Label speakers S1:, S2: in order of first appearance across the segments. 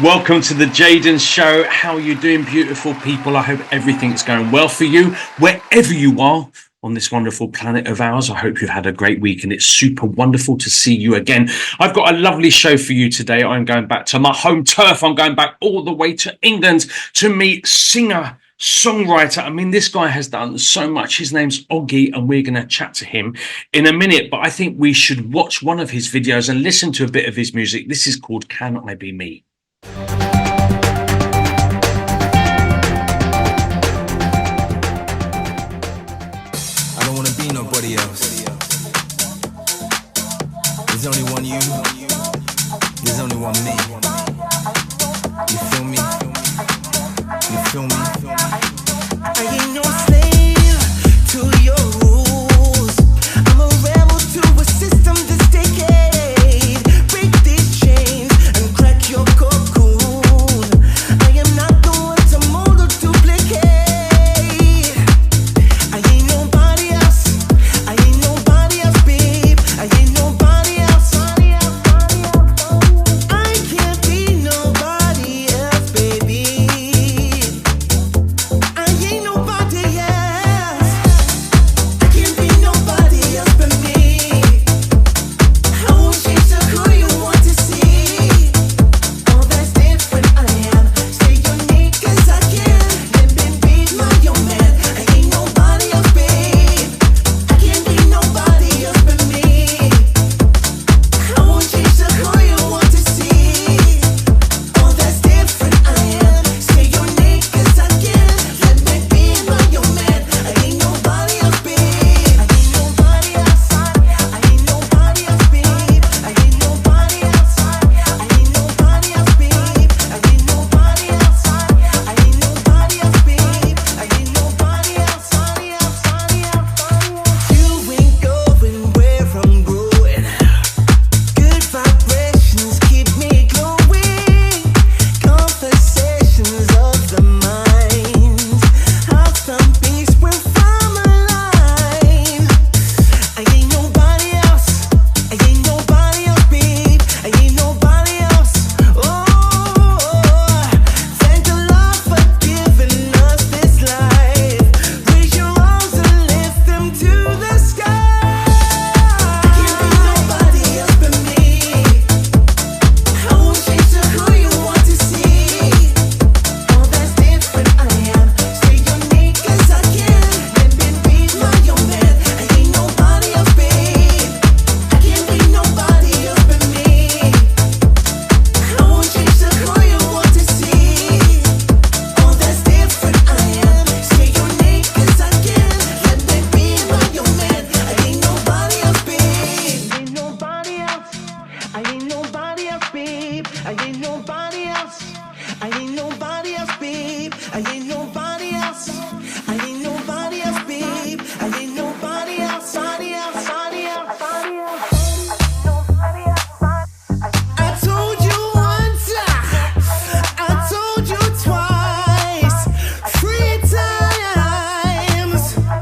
S1: Welcome to the Jaden Show. How are you doing, beautiful people? I hope everything's going well for you, wherever you are on this wonderful planet of ours. I hope you've had a great week and it's super wonderful to see you again. I've got a lovely show for you today. I'm going back to my home turf. I'm going back all the way to England to meet singer, songwriter. I mean, this guy has done so much. His name's Oggie, and we're going to chat to him in a minute. But I think we should watch one of his videos and listen to a bit of his music. This is called Can I Be Me?
S2: I don't want to be nobody else. There's only one you. There's only one me. You feel me? You feel me? I ain't no slave to your rules. I'm a rebel to a system that's decayed. Break these chains and crack your cocoon. I am not the one to mold or duplicate. I ain't nobody else. I ain't nobody else, babe. I ain't nobody else. I can't be nobody else, baby. I ain't nobody else. I can't be nobody else but me. I won't change to who you want to see. All that's different I am. Stay unique as I can. Let me be my own man. I ain't nobody else, babe. I can't be nobody else but me. I won't change to who you want to see. All that's different I am. Stay unique as I can. Let me be my own man. I ain't nobody else, babe. I ain't nobody else. I ain't nobody else, babe. I ain't nobody else. I ain't nobody else, babe. I ain't nobody else. I ain't nobody else, babe. I ain't nobody else. You ain't going where I'm going. Good vibrations keep me glowing. Conversations of the mind. I'll find peace when I'm alive. I ain't nobody else. I ain't nobody else, babe. I ain't nobody else. Oh, thank the Lord for giving us this life. Raise your arms and lift them to the sky. I can't be nobody else but me. I won't change to who you want to see. All that's different I am. Stay unique as I can. Let me be my own man. I ain't nobody else, babe. I can't be nobody else but me. I won't change to who you want to see. All that's different I am. Stay unique as I can. Let me be my own man. I ain't nobody else, babe. Ain't nobody else. I ain't nobody else, babe. I ain't nobody else. I ain't nobody else, babe. I ain't nobody else. I ain't nobody else, babe. I ain't nobody else. I told you once, I told you twice, 3 times. I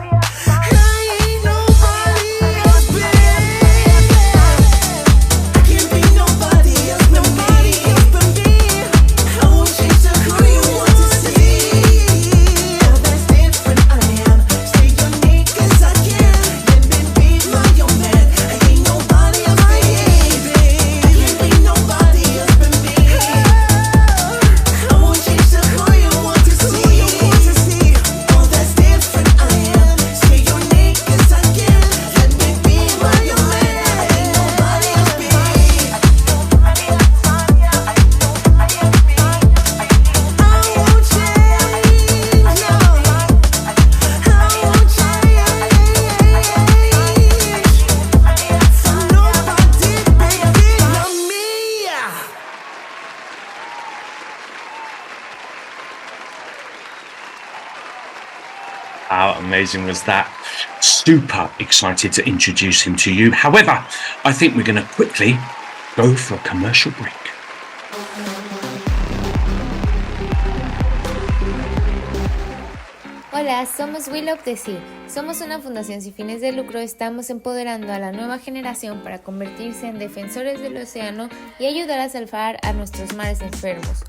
S2: ain't nobody else, babe. I can't be nobody else but me. I won't change to who you want to see. All that's different I am. Stay unique as I can. Let me be my own man. I ain't nobody else, baby. I can't be nobody else but me. I won't change to who you want to see. All that's different I am. Stay unique as I can. Let me be my own man. I ain't nobody else, baby. I won't change, no. I won't change for nobody, baby, not me.
S1: How amazing was that? Super excited to introduce him to you. However, I think we're going to quickly go for a commercial break.
S3: Hola, somos We Love the Sea. Somos una fundación sin fines de lucro. Estamos empoderando a la nueva generación para convertirse en defensores del océano y ayudar a salvar a nuestros mares enfermos.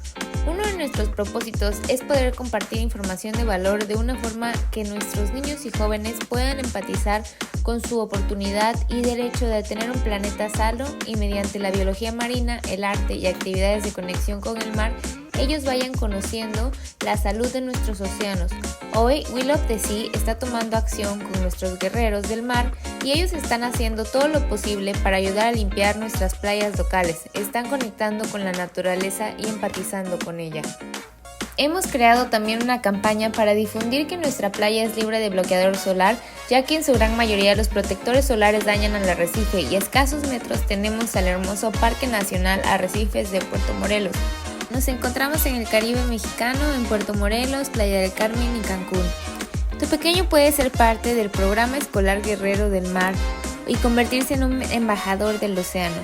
S3: Uno de nuestros propósitos es poder compartir información de valor de una forma que nuestros niños y jóvenes puedan empatizar con su oportunidad y derecho de tener un planeta sano, y mediante la biología marina, el arte y actividades de conexión con el mar, ellos vayan conociendo la salud de nuestros océanos. Hoy, We Love the Sea está tomando acción con nuestros guerreros del mar y ellos están haciendo todo lo posible para ayudar a limpiar nuestras playas locales. Están conectando con la naturaleza y empatizando con ella. Hemos creado también una campaña para difundir que nuestra playa es libre de bloqueador solar, ya que en su gran mayoría los protectores solares dañan al arrecife, y a escasos metros tenemos al hermoso Parque Nacional Arrecifes de Puerto Morelos. Nos encontramos en el Caribe mexicano, en Puerto Morelos, Playa del Carmen y Cancún. Tu pequeño puede ser parte del programa escolar Guerrero del Mar y convertirse en un embajador del océano.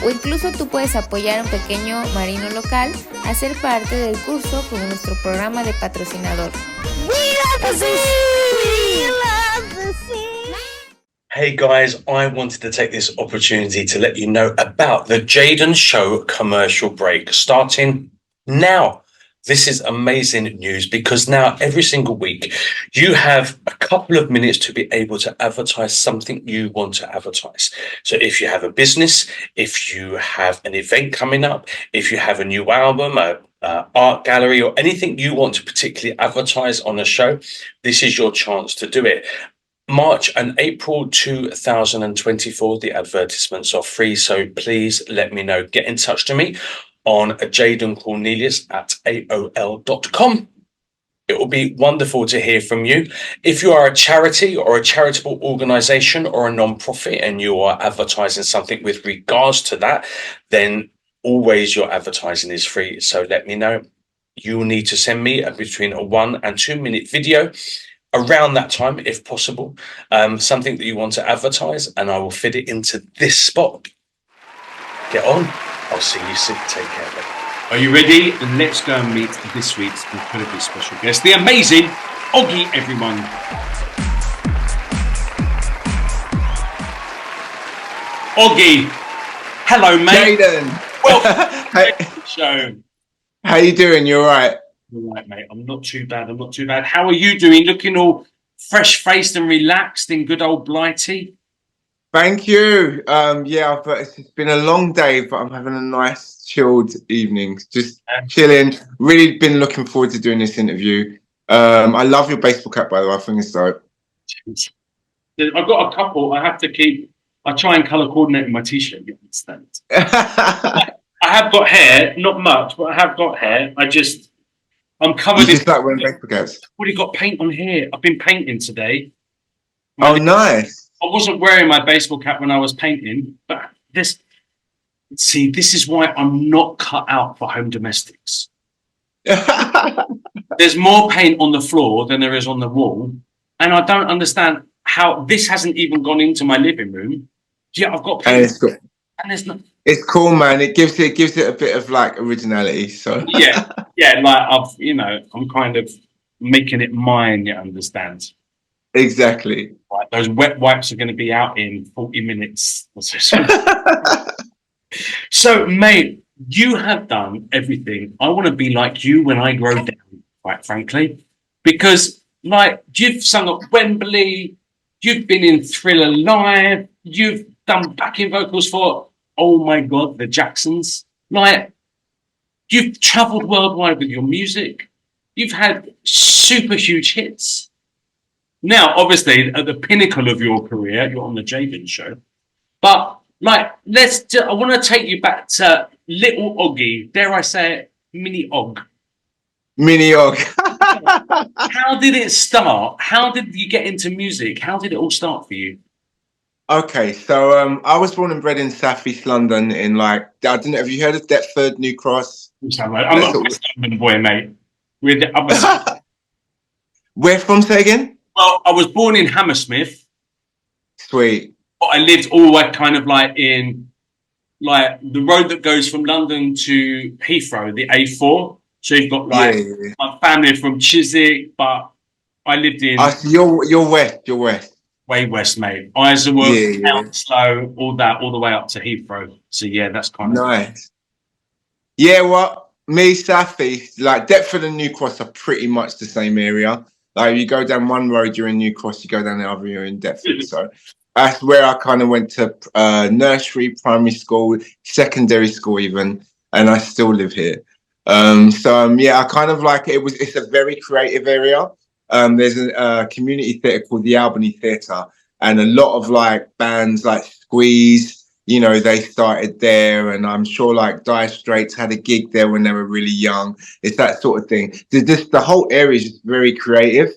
S3: O incluso tú puedes apoyar a un pequeño marino local a ser parte del curso con nuestro programa de patrocinador.
S2: We love the sea! We love the sea!
S1: Hey guys, I wanted to take this opportunity to let you know about the Jaden Show commercial break starting now. This is amazing news because now every single week you have a couple of minutes to be able to advertise something you want to advertise. So if you have a business, if you have an event coming up, if you have a new album, a art gallery, or anything you want to particularly advertise on a show, this is your chance to do it. March and April 2024, the advertisements are free, so please let me know. Get in touch to me on Jaden Cornelious at AOL.com. It will be wonderful to hear from you. If you are a charity or a charitable organisation or a non-profit and you are advertising something with regards to that, then always your advertising is free. So let me know. You will need to send me between a 1 and 2 minute video around that time, if possible, something that you want to advertise, and I will fit it into this spot. Get on. I'll see you soon. Take care, mate. Are you ready? Let's go and meet this week's incredibly special guest, the amazing Oggie, everyone. Oggie, hello, mate.
S4: Jaden,
S1: Welcome to the show.
S4: how you doing? You all right?
S1: All right, mate. I'm not too bad. I'm not too bad. How are you doing? Looking all fresh-faced and relaxed in good old Blighty.
S4: Thank you. Yeah, but it's been a long day, but I'm having a nice chilled evening. Just chilling. Really been looking forward to doing this interview. I love your baseball cap, by the way. I think it's dope.
S1: I've got a couple. I have to keep. I try and colour coordinate my t-shirt. You understand? I have got hair, not much, but I have got hair. I'm covered
S4: You just like wearing baseball caps.
S1: I've already got paint on here. I've been painting today.
S4: Oh, nice.
S1: I wasn't wearing my baseball cap when I was painting, but this is why I'm not cut out for home domestics. There's more paint on the floor than there is on the wall, and I don't understand how this hasn't even gone into my living room. Yeah, I've got paint,
S4: And it's cool.
S1: and there's no.
S4: It's cool, man. It gives it a bit of like originality. So
S1: Yeah, like I'm kind of making it mine. You understand?
S4: exactly.
S1: Right, those wet wipes are going to be out in 40 minutes. So, mate, you have done everything. I want to be like you when I grow down, quite frankly, because like you've sung at Wembley, you've been in Thriller Live, you've done backing vocals for, oh my God, the Jacksons. Like, you've travelled worldwide with your music. You've had super huge hits. Now, obviously, at the pinnacle of your career, you're on the Jaden Show. But, like, I want to take you back to Little Oggie. Dare I say it? Mini Og.
S4: Mini Og.
S1: How did it start? How did you get into music? How did it all start for you?
S4: Okay, so I was born and bred in South East London in like, I don't know, have you heard of Deptford, New Cross?
S1: You sound like, I'm not a West London boy, mate. We're the other side.
S4: Where from, say again?
S1: Well, I was born in Hammersmith,
S4: Sweet.
S1: but I lived all the way kind of like in like the road that goes from London to Heathrow, the A4. So you've got like my family from Chiswick, but I lived in
S4: So you're west. You're west.
S1: way west, mate. Isleworth,
S4: Yeah, yeah.
S1: Hounslow, all that, all the way up to Heathrow. So yeah, that's kind of
S4: Nice. Yeah, well, me, Southeast, like Deptford and New Cross are pretty much the same area. Like you go down one road, you're in New Cross, you go down the other, you're in Deptford. So that's where I kind of went to nursery, primary school, secondary school even, and I still live here. Yeah, I kind of like it's a very creative area. There's a community theatre called the Albany Theatre, and a lot of like bands like Squeeze, you know, they started there, and I'm sure like Dire Straits had a gig there when they were really young. It's that sort of thing. The whole area is just very creative.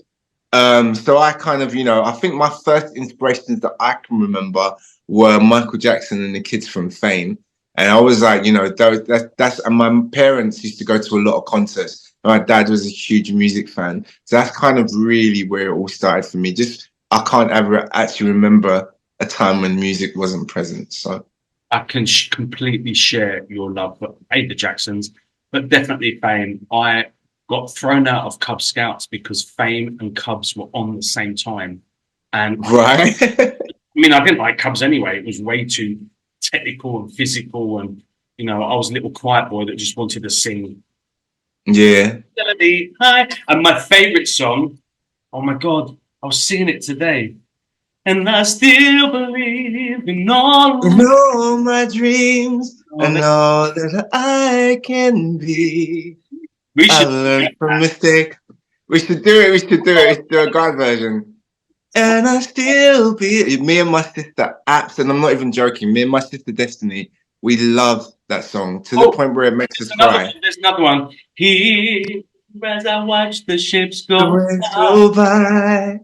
S4: So I kind of, you know, I think my first inspirations that I can remember were Michael Jackson and the Kids from Fame. And I was like, you know, and my parents used to go to a lot of concerts. My dad was a huge music fan. So that's kind of really where it all started for me. Just, I can't ever actually remember a time when music wasn't present. So
S1: I can completely share your love for the Jacksons, but definitely Fame. I got thrown out of Cub Scouts because Fame and Cubs were on the same time. And
S4: right.
S1: I mean, I didn't like Cubs anyway. It was way too technical and physical. And, you know, I was a little quiet boy that just wanted to sing.
S4: Yeah.
S1: Hi. And my favorite song, oh my God, I was singing it today. And I still believe in all
S4: In all my dreams and
S1: that
S4: all that I can be.
S1: we
S4: I
S1: should.
S4: learned from mistake. We should do it. We should do it. We should do a guide version. And I still be me and my sister apps, and I'm not even joking. Me and my sister Destiny, we love that song to the point where it makes us cry.
S1: There's another one. Here, as I watch the ships
S4: The
S1: go
S4: waves go by.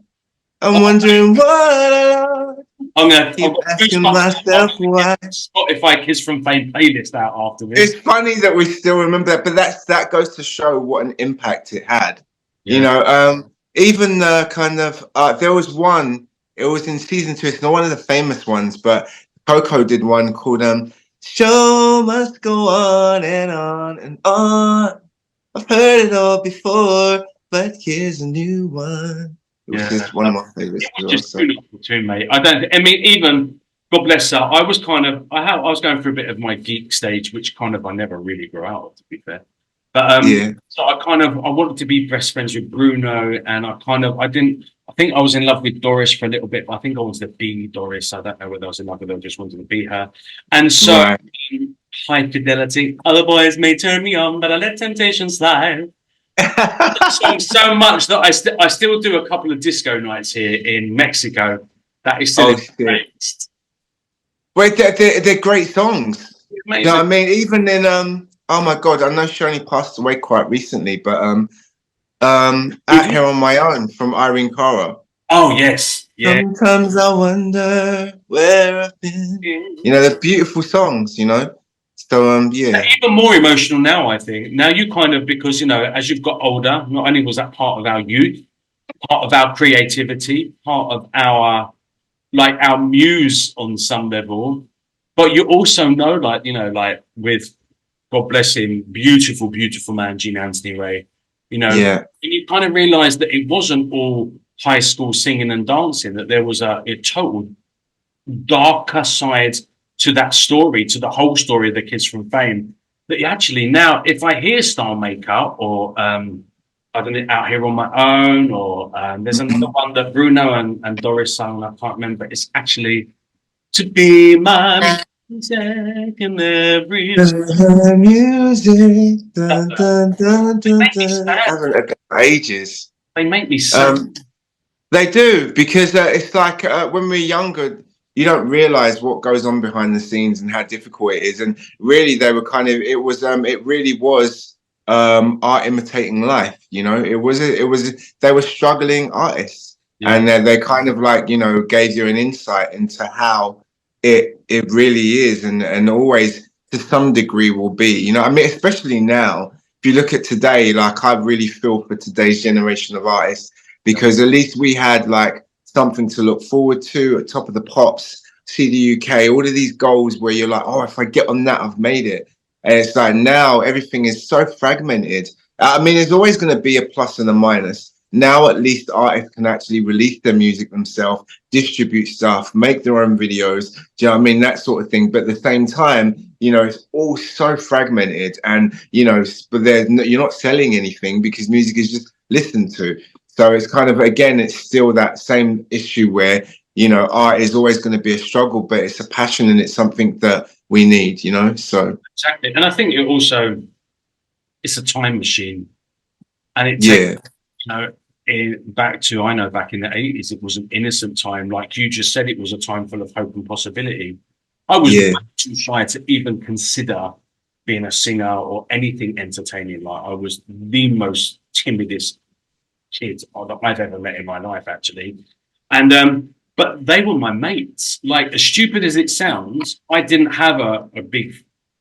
S4: I'm wondering what I lost.
S1: I'm gonna
S4: Keep
S1: I've got
S4: asking
S1: goosebumps.
S4: myself why.
S1: Spotify Kids from Fame playlist out after this.
S4: It's funny that we still remember that, but that goes to show what an impact it had.
S1: Yeah.
S4: You know, even the kind of there was one. It was in season 2. It's not one of the famous ones, but Coco did one called "Show Must Go On and On and On." I've heard it all before, but here's a new one. It was just one of my favorites.
S1: It was just beautiful too, mate. I mean, even God bless her. I was going through a bit of my geek stage, which kind of I never really grew out of, to be fair. But
S4: Yeah.
S1: so I wanted to be best friends with Bruno, and I didn't. I think I was in love with Doris for a little bit, but I think I wanted to be Doris. I don't know whether I was in love with her, I just wanted to be her. And so
S4: Right.
S1: High Fidelity. Other boys may turn me on, but I let temptation slide. So much that I still do a couple of disco nights here in Mexico. That is still great.
S4: Wait, they're great songs. You know what I mean? Even in oh my God, I know she only passed away quite recently, but Out Here on My Own from Irene Cara.
S1: Oh yes, yeah.
S4: Sometimes I wonder where I've been. You know, they're beautiful songs, you know. So yeah.
S1: They're even more emotional now, I think. Now you kind of, because you know, as you've got older, not only was that part of our youth, part of our creativity, part of our muse on some level, but you also know, like, you know, like with God bless him, beautiful, beautiful man, Gene Anthony Ray, you know,
S4: Yeah.
S1: and you kind of realize that it wasn't all high school singing and dancing, that there was a total darker side to that story, to the whole story of the Kids from Fame. That actually now, if I hear Style Maker or I don't know, Out Here on My Own, or there's another one that Bruno and Doris sang, I can't remember. It's actually To Be My Music in Every
S4: Music. Dun, dun, dun, dun, dun. I haven't heard that for ages.
S1: They make me sad.
S4: They do, because it's like when we're younger, you don't realize what goes on behind the scenes and how difficult it is. And really, they were kind of, it really was art imitating life. You know, they were struggling artists, and they kind of like, you know, gave you an insight into how it really is, and always to some degree will be. You know, I mean, especially now, if you look at today, like I really feel for today's generation of artists, because at least we had like something to look forward to at Top of the Pops, See the UK, all of these goals where you're like, oh, if I get on that, I've made it. And it's like now everything is so fragmented. I mean, there's always going to be a plus and a minus. Now at least artists can actually release their music themselves, distribute stuff, make their own videos. Do you know what I mean? That sort of thing. But at the same time, you know, it's all so fragmented, and you know, but you're not selling anything because music is just listened to. So it's kind of, again, it's still that same issue where, you know, art is always going to be a struggle, but it's a passion and it's something that we need, you know. So
S1: exactly, and I think it also, it's a time machine, and it
S4: yeah,
S1: takes, you know, back to, I know back in the 80s, it was an innocent time, like you just said, it was a time full of hope and possibility. I was
S4: yeah,
S1: too shy to even consider being a singer or anything entertaining. Like, I was the most timidest kid that I've ever met in my life, actually. And but they were my mates. Like, as stupid as it sounds, I didn't have a big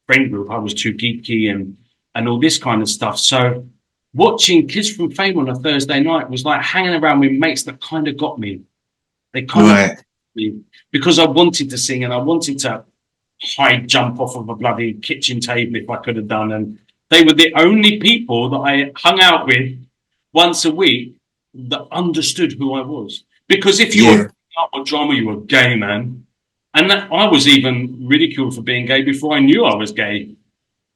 S1: friend group. I was too geeky and all this kind of stuff. So watching Kids from Fame on a Thursday night was like hanging around with mates that kind of got me. They kind of
S4: right,
S1: got me because I wanted to sing and I wanted to high jump off of a bloody kitchen table if I could have done. And they were the only people that I hung out with once a week that understood who I was. Because if you
S4: yeah,
S1: were up on drama, you were gay, man. And that, I was even ridiculed for being gay before I knew I was gay.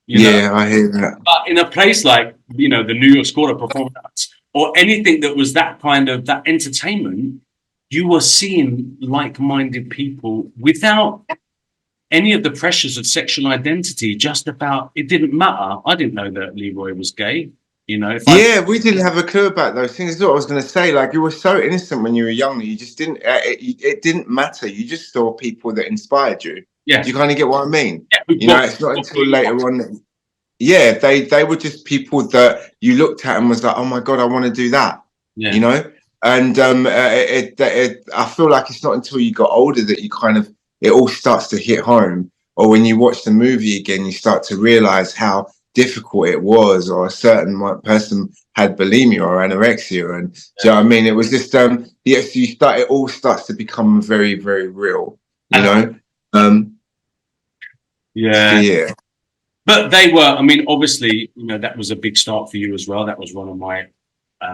S1: You know,
S4: yeah, I hear that.
S1: but in a place like, you know, the New York School of Performing Arts or anything that was that kind of that entertainment, you were seeing like-minded people without any of the pressures of sexual identity. Just about, it didn't matter. I didn't know that Leroy was gay. You know, if I,
S4: Yeah, we didn't have a clue about those things. That's what I was going to say. Like, you were so innocent when you were young. You just didn't. It didn't matter. You just saw people that inspired you.
S1: yeah,
S4: Do you kind of get what I mean?
S1: yeah,
S4: You know, it's not until later on. Yeah, they were just people that you looked at and was like, oh my God, I want to do that.
S1: yeah,
S4: You know, and I feel like it's not until you got older that you kind of, it all starts to hit home. Or when you watch the movie again, you start to realize how difficult it was, or a certain person had bulimia or anorexia, and do you know what I mean? It was just yes, it all starts to become very, very real, you know. So
S1: yeah.
S4: yeah,
S1: But they were, I mean, obviously, you know, that was a big start for you as well. That was one of my,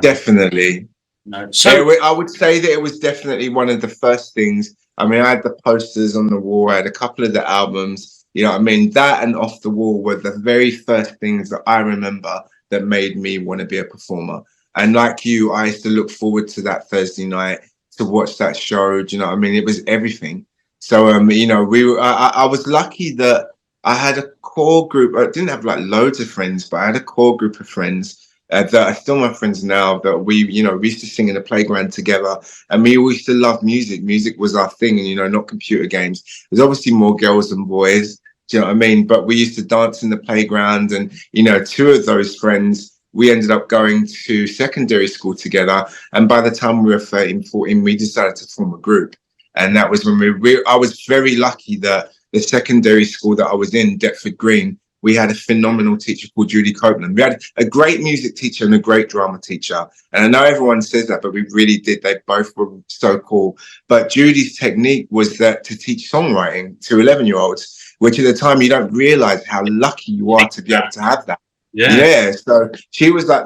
S4: definitely.
S1: you know, so
S4: I would say that it was definitely one of the first things. I mean, I had the posters on the wall, I had a couple of the albums, you know what I mean? That and Off the Wall were the very first things that I remember that made me want to be a performer. And like you, I used to look forward to that Thursday night to watch that show. Do you know what I mean? It was everything. So, you know, I was lucky that I had a core group. I didn't have like loads of friends, but I had a core group of friends that are still my friends now, that we used to sing in the playground together, and we used to love music. Music was our thing, and, you know, not computer games. There's obviously more girls than boys. Do you know what I mean? But we used to dance in the playground, and, you know, two of those friends, we ended up going to secondary school together. And by the time we were 13, 14, we decided to form a group. And that was when I was very lucky that the secondary school that I was in, Deptford Green, we had a phenomenal teacher called Judy Copeland. We had a great music teacher and a great drama teacher. And I know everyone says that, but we really did. They both were so cool. But Judy's technique was that to teach songwriting to 11-year-olds, which at the time you don't realize how lucky you are to be able to have that.
S1: yeah,
S4: Yeah. So she was like,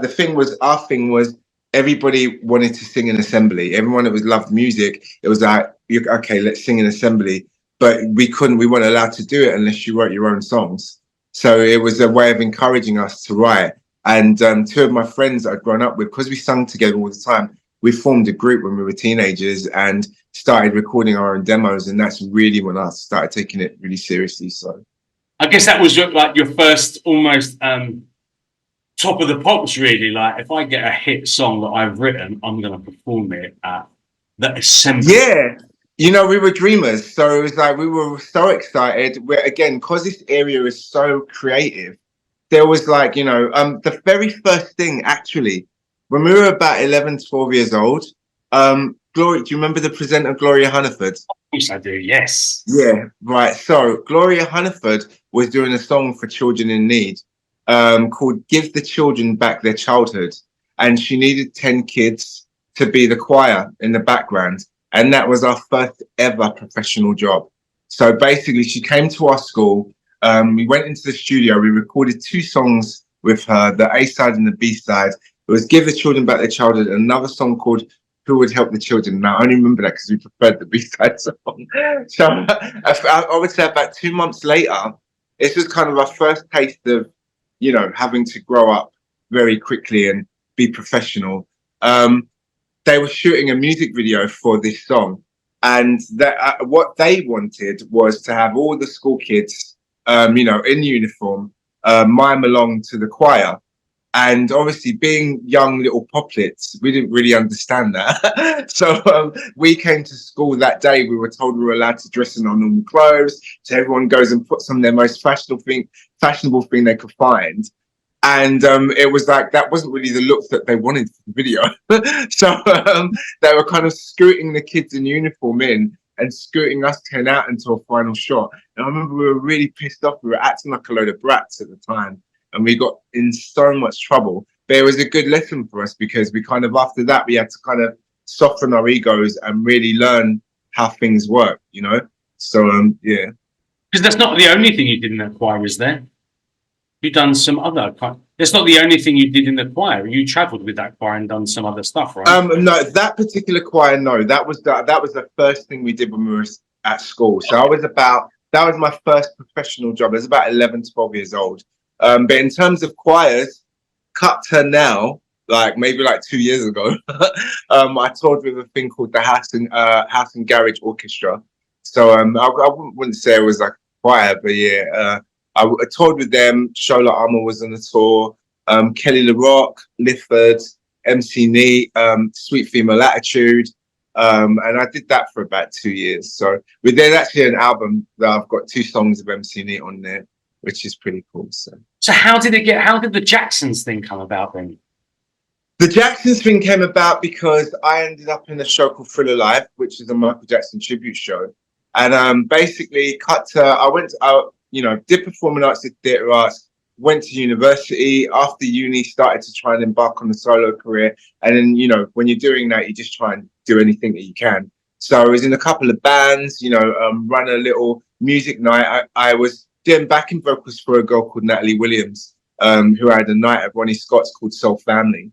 S4: our thing was everybody wanted to sing in assembly. Everyone that was loved music, it was like, okay, let's sing in assembly. But we weren't allowed to do it unless you wrote your own songs. So it was a way of encouraging us to write. And two of my friends that I'd grown up with, because we sung together all the time, we formed a group when we were teenagers and started recording our own demos. And that's really when I started taking it really seriously. So
S1: I guess that was your first almost top of the pops, really. Like, if I get a hit song that I've written, I'm going to perform it at the assembly.
S4: yeah, you know, we were dreamers. So it was like we were so excited. Again, because this area is so creative, there was like, you know, the very first thing, actually, when we were about 11, 12 years old, Gloria, do you remember the presenter Gloria Hunniford?
S1: Of course I do, yes.
S4: Yeah, right. So Gloria Hunniford was doing a song for children in need, called Give the Children Back Their Childhood. And she needed 10 kids to be the choir in the background. And that was our first ever professional job. So basically, she came to our school. We went into the studio. We recorded 2 songs with her, the A side and the B side. It was Give the Children Back Their Childhood, and another song called Who Would Help the Children. Now, I only remember that because we preferred the B-side song. So I would say about 2 months later, this was kind of our first taste of, having to grow up very quickly and be professional. They were shooting a music video for this song, and that what they wanted was to have all the school kids, in uniform, mime along to the choir. And obviously, being young little poplets, we didn't really understand that. So we came to school that day. We were told we were allowed to dress in our normal clothes. So everyone goes and puts on their most fashionable thing they could find. And it was like that wasn't really the look that they wanted for the video. So they were kind of scooting the kids in uniform in and scooting us 10 out into a final shot. And I remember we were really pissed off. We were acting like a load of brats at the time, and we got in so much trouble. But it was a good lesson for us because we kind of, after that, we had to kind of soften our egos and really learn how things work, So, yeah.
S1: Because that's not the only thing you did in that choir, is there? You've done some other. That's not the only thing you did in the choir. You travelled with that choir and done some other stuff, right?
S4: No, that particular choir, no. That was the first thing we did when we were at school. So that was my first professional job. I was about 11, 12 years old. But in terms of choirs, cut to now, maybe 2 years ago, I toured with a thing called the House and Garage Orchestra. So I wouldn't say it was like a choir, but yeah, I toured with them. Shola Armour was on the tour. Kelly LaRock, Lifford, MC Neat, Sweet Female Attitude. And I did that for about 2 years. So there's actually an album that I've got 2 songs of MC Neat on there, which is pretty cool. So
S1: how did the Jacksons thing come about then?
S4: The Jacksons thing came about because I ended up in a show called Thriller Live, which is a Michael Jackson tribute show. And basically did performing arts, did theatre arts, went to university. After uni, started to try and embark on a solo career. And then, when you're doing that, you just try and do anything that you can. So I was in a couple of bands, run a little music night. I was doing backing vocals for a girl called Natalie Williams, who had a night at Ronnie Scott's called Soul Family.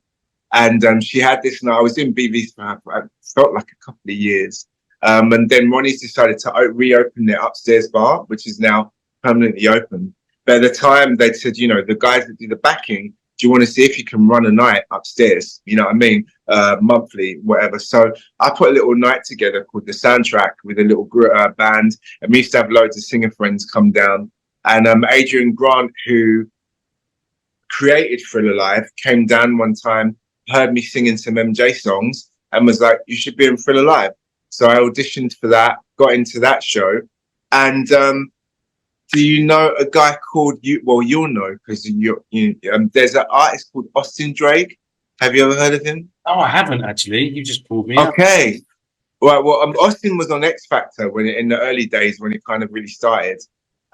S4: And she had this night. I was doing BVs for her, I felt like a couple of years. And then Ronnie's decided to reopen their upstairs bar, which is now permanently open. But at the time, they said, the guys that do the backing, do you want to see if you can run a night upstairs? You know what I mean? Monthly, whatever. So I put a little night together called The Soundtrack with a little band. And we used to have loads of singer friends come down. And Adrian Grant, who created Thriller Live, came down one time, heard me singing some MJ songs, and was like, you should be in Thriller Live. So I auditioned for that, got into that show. And do you know a guy called you'll know because there's an artist called Austin Drake. Have you ever heard of him?
S1: Oh, I haven't actually. You just pulled me
S4: Okay. Up. Well, Austin was on X Factor in the early days when it kind of really started.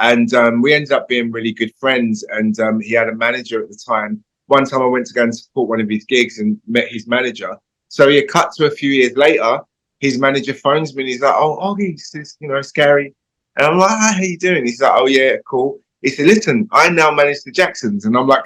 S4: And we ended up being really good friends. And he had a manager at the time. One time I went to go and support one of his gigs and met his manager. So he cut to a few years later, his manager phones me and he's like, oh, Oggie, this is Scary. And I'm like, hi, how you doing? He's like, oh, yeah, cool. He said, listen, I now manage the Jacksons. And I'm like,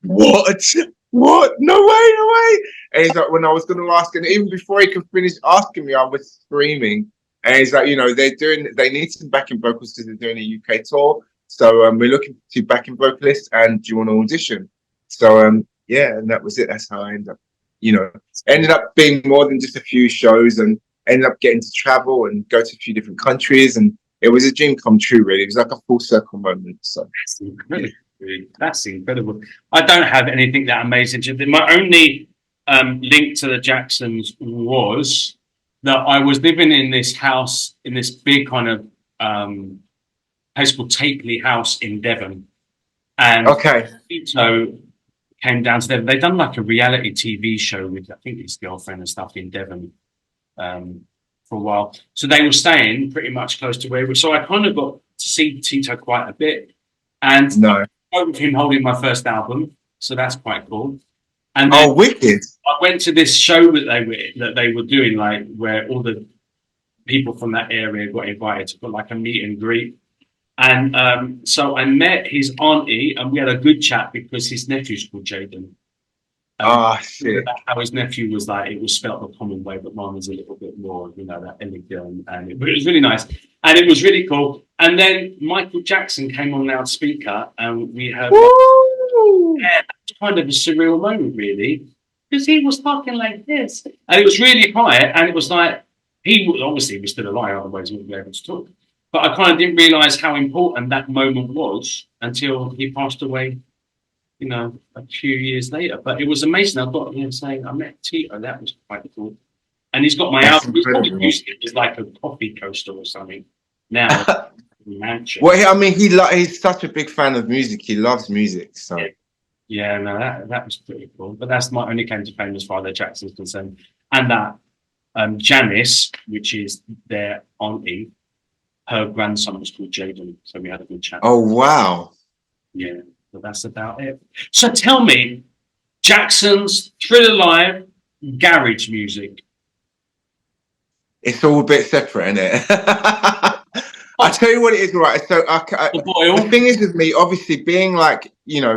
S4: what? What? No way. And he's like, when I was going to ask, and even before he could finish asking me, I was screaming. And he's like, they need some backing vocals because they're doing a UK tour. So we're looking for 2 backing vocalists, and do you want to audition? So, yeah, and that was it. That's how I ended up being more than just a few shows, and ended up getting to travel and go to a few different countries. And it was a dream come true, really. It was like a full circle moment. So
S1: that's incredible. That's incredible. I don't have anything that amazing. My only link to the Jacksons was that I was living in this house, in this big kind of place called Tapley House in Devon. And so came down to Devon. They'd done like a reality TV show with, I think, his girlfriend and stuff in Devon for a while. So they were staying pretty much close to where we were. So I kind of got to see Tito quite a bit. And I with him holding my first album. So that's quite cool. And then
S4: wicked.
S1: I went to this show that they were doing, like where all the people from that area got invited to put like a meet and greet. And so I met his auntie, and we had a good chat because his nephew's called Jaden.
S4: Shit.
S1: About how his nephew was like, it was spelt the common way, but mine was a little bit more, that elegant, but it was really nice, and it was really cool. And then Michael Jackson came on loudspeaker, and we heard kind of a surreal moment, really, because he was talking like this, and it was really quiet, and it was like he was still alive, otherwise he wouldn't be able to talk. But I kind of didn't realise how important that moment was until he passed away, a few years later. But it was amazing. I got him saying, I met Tito. That was quite cool. And he's got my album. He's probably used it as like a coffee coaster or something now. Mansion.
S4: Well, I mean, he's such a big fan of music. He loves music. So
S1: yeah, no, that was pretty cool. But that's my only claim to fame as far as Jackson's concerned. And that Janice, which is their auntie, her grandson was called Jaden. So we had a good chat.
S4: Oh, wow.
S1: Yeah. But that's about it. So tell me, Jackson's Thriller Live garage music.
S4: It's all a bit separate, isn't it? I tell you what it is, right? So the thing is with me, obviously being like,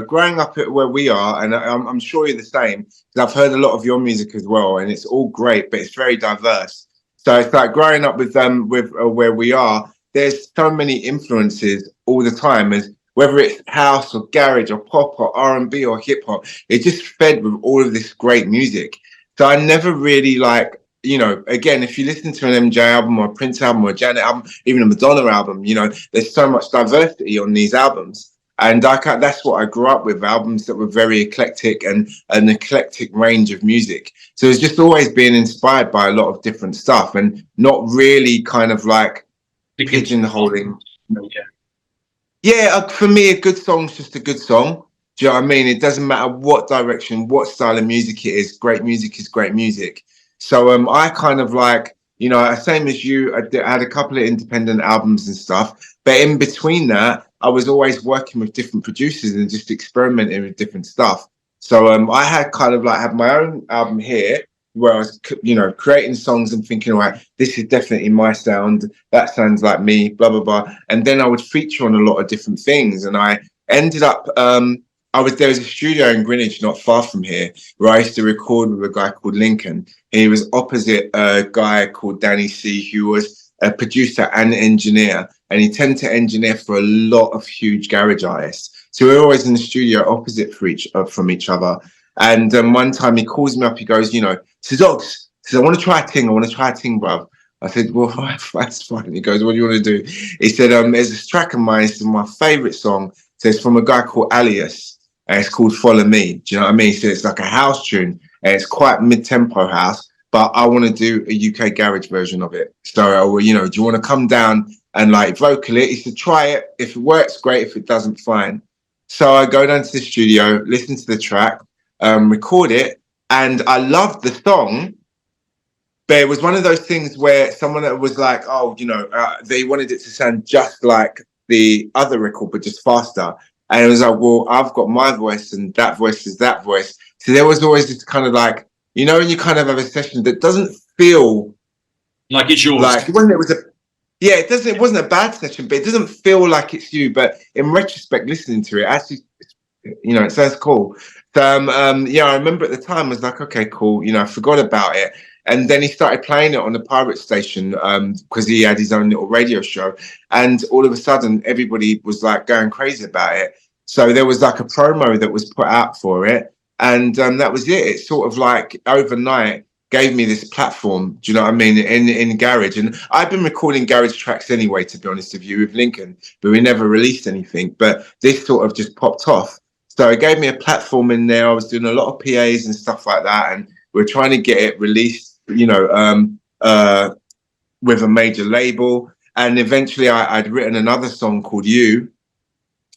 S4: growing up at where we are, and I'm sure you're the same, because I've heard a lot of your music as well, and it's all great, but it's very diverse. So it's like growing up with where we are, there's so many influences all the time, as whether it's house or garage or pop or R&B or hip hop, it's just fed with all of this great music. So I never really again, if you listen to an MJ album or a Prince album or a Janet album, even a Madonna album, there's so much diversity on these albums. And that's what I grew up with, albums that were very eclectic and an eclectic range of music. So it's just always being inspired by a lot of different stuff and not really kind of like pigeonholing. Yeah, for me, a good song's just a good song. Do you know what I mean? It doesn't matter what direction, what style of music it is. Great music is great music. So I kind of like, same as you, I had a couple of independent albums and stuff. But in between that, I was always working with different producers and just experimenting with different stuff. So I had kind of like had my own album here where I was, creating songs and thinking, all right, this is definitely my sound. That sounds like me, blah, blah, blah. And then I would feature on a lot of different things. And I ended up, there was a studio in Greenwich, not far from here, where I used to record with a guy called Lincoln. He was opposite a guy called Danny C, who was a producer and engineer. And he tended to engineer for a lot of huge garage artists. So we were always in the studio opposite from each other. And one time he calls me up, he goes, says, Oggs, I want to try a thing, bruv. I said, well, that's fine. He goes, what do you want to do? He said, there's this track of mine, it's my favourite song. So it's from a guy called Alias, and it's called Follow Me. Do you know what I mean? So it's like a house tune, and it's quite mid-tempo house, but I want to do a UK garage version of it. So, do you want to come down and like vocal it? He said, try it. If it works, great. If it doesn't, fine. So I go down to the studio, listen to the track, record it, and I loved the song, but it was one of those things where someone was like, they wanted it to sound just like the other record, but just faster. And it was like, well, I've got my voice and that voice is that voice. So there was always this kind of like, when you kind of have a session that doesn't feel
S1: like it's yours.
S4: Like it wasn't a bad session, but it doesn't feel like it's you. But in retrospect, listening to it, actually, it sounds cool. So I remember at the time I was like, okay, cool. I forgot about it. And then he started playing it on the pirate station because he had his own little radio show. And all of a sudden, everybody was like going crazy about it. So there was like a promo that was put out for it. And that was it. It sort of like overnight gave me this platform, do you know what I mean, in garage. And I've been recording garage tracks anyway, to be honest with you, with Lincoln, but we never released anything. But this sort of just popped off. So it gave me a platform in there. I was doing a lot of PAs and stuff like that. And we're trying to get it released, with a major label. And eventually I'd written another song called You.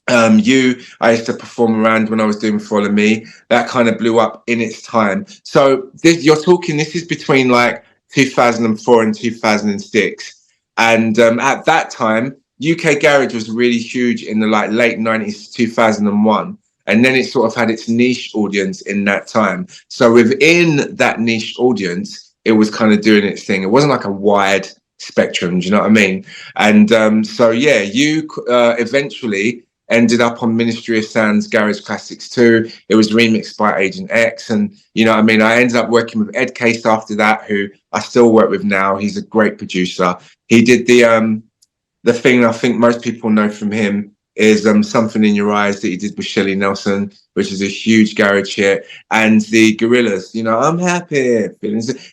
S4: I used to perform around when I was doing Follow Me. That kind of blew up in its time. So this is between like 2004 and 2006. And at that time, UK garage was really huge in the like late 90s, 2001. And then it sort of had its niche audience in that time. So within that niche audience, it was kind of doing its thing. It wasn't like a wide spectrum, do you know what I mean? And you eventually ended up on Ministry of Sound's Garage Classics 2. It was remixed by Agent X. And, you know what I mean? I ended up working with Ed Case after that, who I still work with now. He's a great producer. He did the thing I think most people know from him is Something in Your Eyes that he did with Shelley Nelson, which is a huge garage hit. And the Gorillas, you know, I'm happy.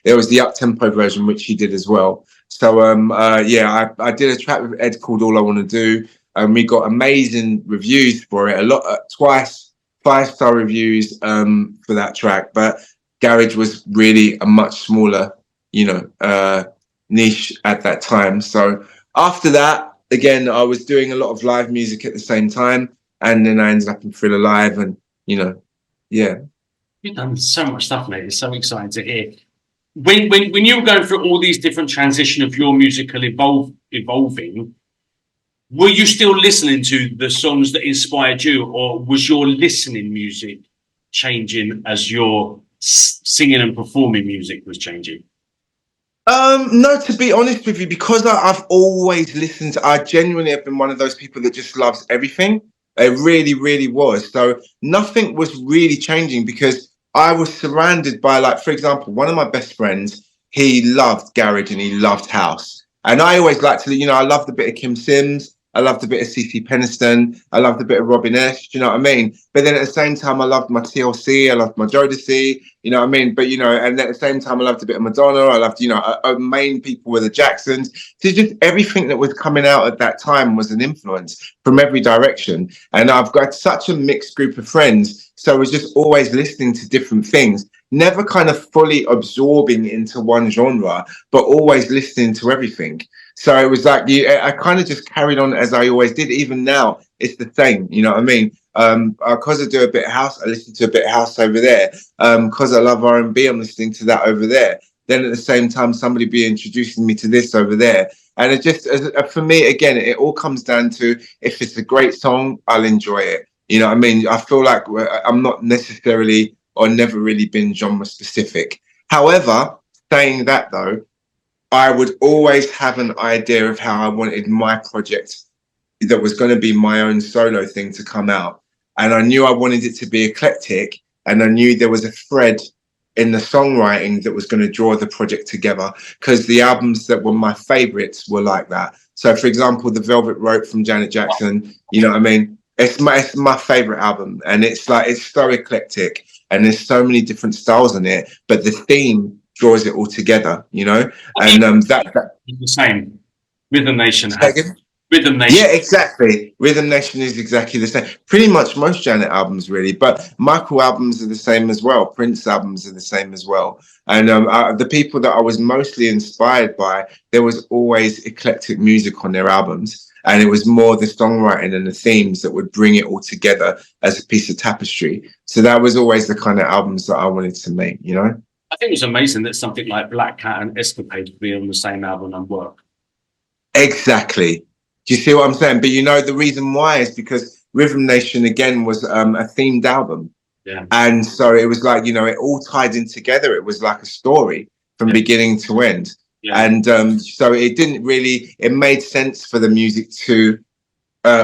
S4: There was the up-tempo version, which he did as well. So, yeah, I did a track with Ed called All I Want to Do. And we got amazing reviews for it. Twice 5-star reviews for that track. But garage was really a much smaller, you know, niche at that time. So after that, again, I was doing a lot of live music at the same time. And then I ended up in Thriller Live and, you know, yeah.
S1: You've done so much stuff, mate. It's so exciting to hear. When you were going through all these different transition of your musical evolving, were you still listening to the songs that inspired you, or was your listening music changing as your singing and performing music was changing?
S4: No, to be honest with you, because I've always listened, I genuinely have been one of those people that just loves everything. It really, really was. So nothing was really changing because I was surrounded by, like, for example, one of my best friends, he loved garage and he loved house. And I always liked to, you know, I loved a bit of Kim Sims. I loved a bit of CC Peniston. I loved a bit of Robin S. Do you know what I mean? But then at the same time, I loved my TLC. I loved my Jodeci. You know what I mean? But, you know, and at the same time, I loved a bit of Madonna. I loved, you know, main people were the Jacksons. So just everything that was coming out at that time was an influence from every direction. And I've got such a mixed group of friends. So I was just always listening to different things, never kind of fully absorbing into one genre, but always listening to everything. So it was like, I kind of just carried on as I always did. Even now, it's the same. You know what I mean? Because I do a bit of house, I listen to a bit of house over there. Because I love R&B, I'm listening to that over there. Then at the same time, somebody be introducing me to this over there. And it just, for me, again, it all comes down to, if it's a great song, I'll enjoy it. You know what I mean? I feel like I'm not necessarily, or never really been genre specific. However, saying that though, I would always have an idea of how I wanted my project that was going to be my own solo thing to come out. And I knew I wanted it to be eclectic, and I knew there was a thread in the songwriting that was going to draw the project together, because the albums that were my favorites were like that. So for example, The Velvet Rope from Janet Jackson, you know what I mean? It's my favorite album, and it's like, it's so eclectic and there's so many different styles in it, but the theme draws it all together, you know. And that
S1: the same. Rhythm Nation
S4: has
S1: Rhythm Nation.
S4: Yeah, exactly. Rhythm Nation is exactly the same. Pretty much most Janet albums, really. But Michael albums are the same as well. Prince albums are the same as well. And the people that I was mostly inspired by, there was always eclectic music on their albums. And it was more the songwriting and the themes that would bring it all together as a piece of tapestry. So that was always the kind of albums that I wanted to make, you know?
S1: I think it was amazing that something like Black Cat and Escapade would be on the same album and work.
S4: Exactly. Do you see what I'm saying? But you know, the reason why is because Rhythm Nation, again, was a themed album.
S1: Yeah.
S4: And so it was like, you know, it all tied in together. It was like a story from beginning to end. Yeah. And so it didn't really, it made sense for the music to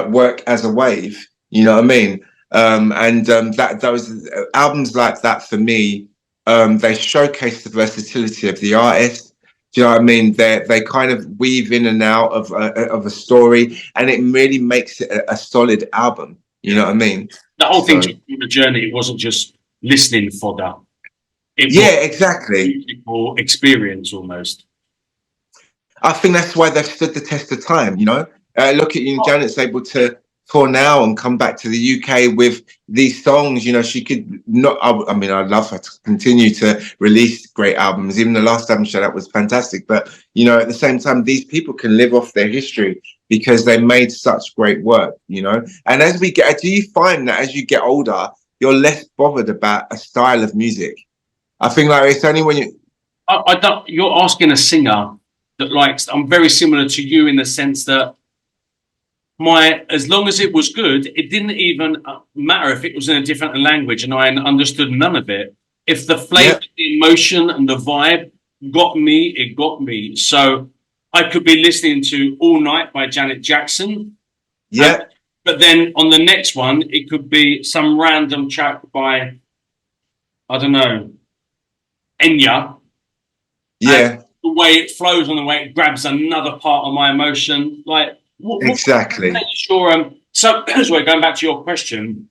S4: work as a wave. You know what I mean? That those albums like that, for me, they showcase the versatility of the artist. Do you know what I mean? They kind of weave in and out of a story, and it really makes it a solid album. You know what I mean?
S1: The whole thing took you on a journey. It wasn't just listening fodder.
S4: Yeah, exactly.
S1: Musical experience almost.
S4: I think that's why they've stood the test of time. You know, look at you. Janet's able to tour now and come back to the UK with these songs. You know, she could not, I mean, I'd love her to continue to release great albums. Even the last album she had out was fantastic. But, you know, at the same time, these people can live off their history because they made such great work, you know. And as we get, do you find that as you get older, you're less bothered about a style of music? I think like it's only when you...
S1: I don't, you're asking a singer that likes, I'm very similar to you in the sense that as long as it was good, it didn't even matter if it was in a different language and I understood none of it. If the flavor, the emotion and the vibe got me, it got me. So I could be listening to All Night by Janet Jackson.
S4: Yeah.
S1: But then on the next one, it could be some random track by, I don't know, Enya.
S4: Yeah,
S1: The way it flows and the way it grabs another part of my emotion. Like,
S4: exactly.
S1: sure. So, anyway, going back to your question,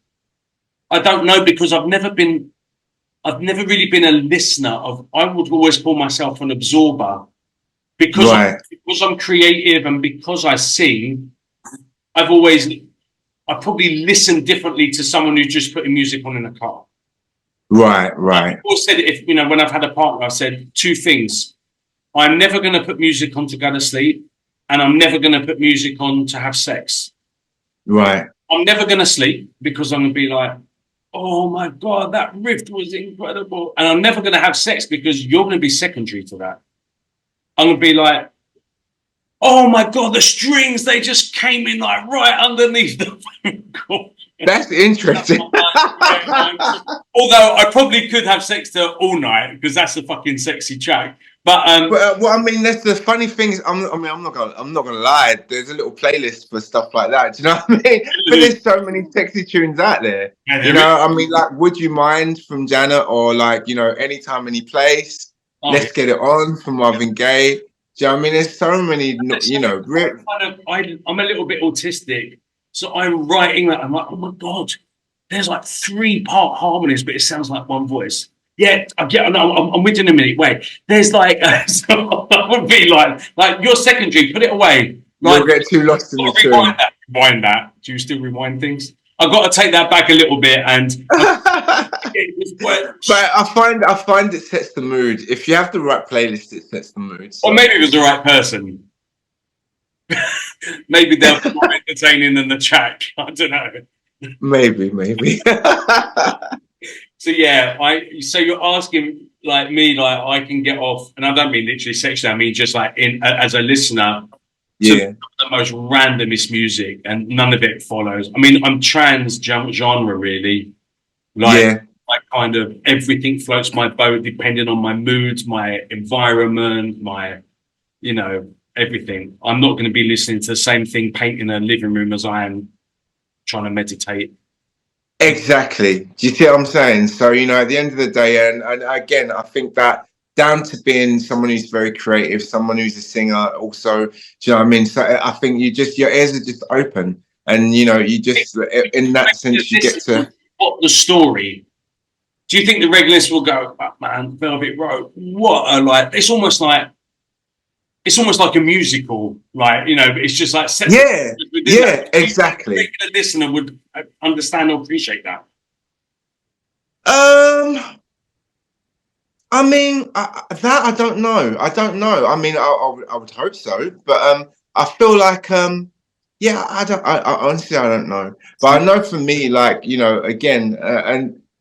S1: I don't know because I've never really been a listener of, I would always call myself an absorber because,
S4: Right,
S1: because I'm creative and because I sing, I probably listen differently to someone who's just putting music on in a car.
S4: right.
S1: I've always said, if you know, when I've had a partner, I said two things. I'm never going to put music on to go to sleep, and I'm never going to put music on to have sex.
S4: Right.
S1: I'm never going to sleep because I'm going to be like, oh my God, that riff was incredible. And I'm never going to have sex because you're going to be secondary to that. I'm going to be like, oh my God, the strings, they just came in like right underneath the phone call.
S4: That's interesting.
S1: Although I probably could have sex to All Night because that's a fucking sexy track. But
S4: Well, I mean, that's the funny thing is, I'm not gonna lie. There's a little playlist for stuff like that. Do you know what I mean? But there's so many sexy tunes out there.
S1: Yeah,
S4: You know, I mean, like, Would You Mind from Janet, or like, you know, Anytime, Any Place. Let's Get It On from Marvin Gaye. Do you know what I mean? There's so many, you know.
S1: I'm a little bit autistic, so I'm writing that. I'm like, oh my God, there's like 3-part harmonies, but it sounds like one voice. Yeah, I'm with you in a minute. Wait, there's like, so I would be like you're secondary, put it away. Like,
S4: You'll get too lost in the tune.
S1: Rewind that. Do you still rewind things? I've got to take that back a little bit, and
S4: but I find it sets the mood. If you have the right playlist, it sets the mood. So.
S1: Or maybe it was the right person. Maybe they're more entertaining than the track. I don't know.
S4: Maybe.
S1: So yeah, so you're asking like me, like I can get off, and I don't mean literally sexually. I mean just like as a listener,
S4: yeah,
S1: the most randomest music, and none of it follows. I mean, I'm trans genre really, like kind of everything floats my boat depending on my moods, my environment, my everything. I'm not going to be listening to the same thing painting a living room as I am trying to meditate.
S4: Exactly. Do you see what I'm saying? So, you know, at the end of the day, and again, I think that down to being someone who's very creative, someone who's a singer also, do you know what I mean? So I think your ears are just open, and, you know, you just, in that sense, you get to...
S1: What the story? Do you think the regulars will go, oh, man, Velvet Rope, what a, like, it's almost like a musical, like, you know, it's just like...
S4: exactly.
S1: A listener would understand or appreciate that.
S4: I mean, I don't know. I mean, I would hope so, but I feel like I honestly I don't know. But I know for me, like, you know, again,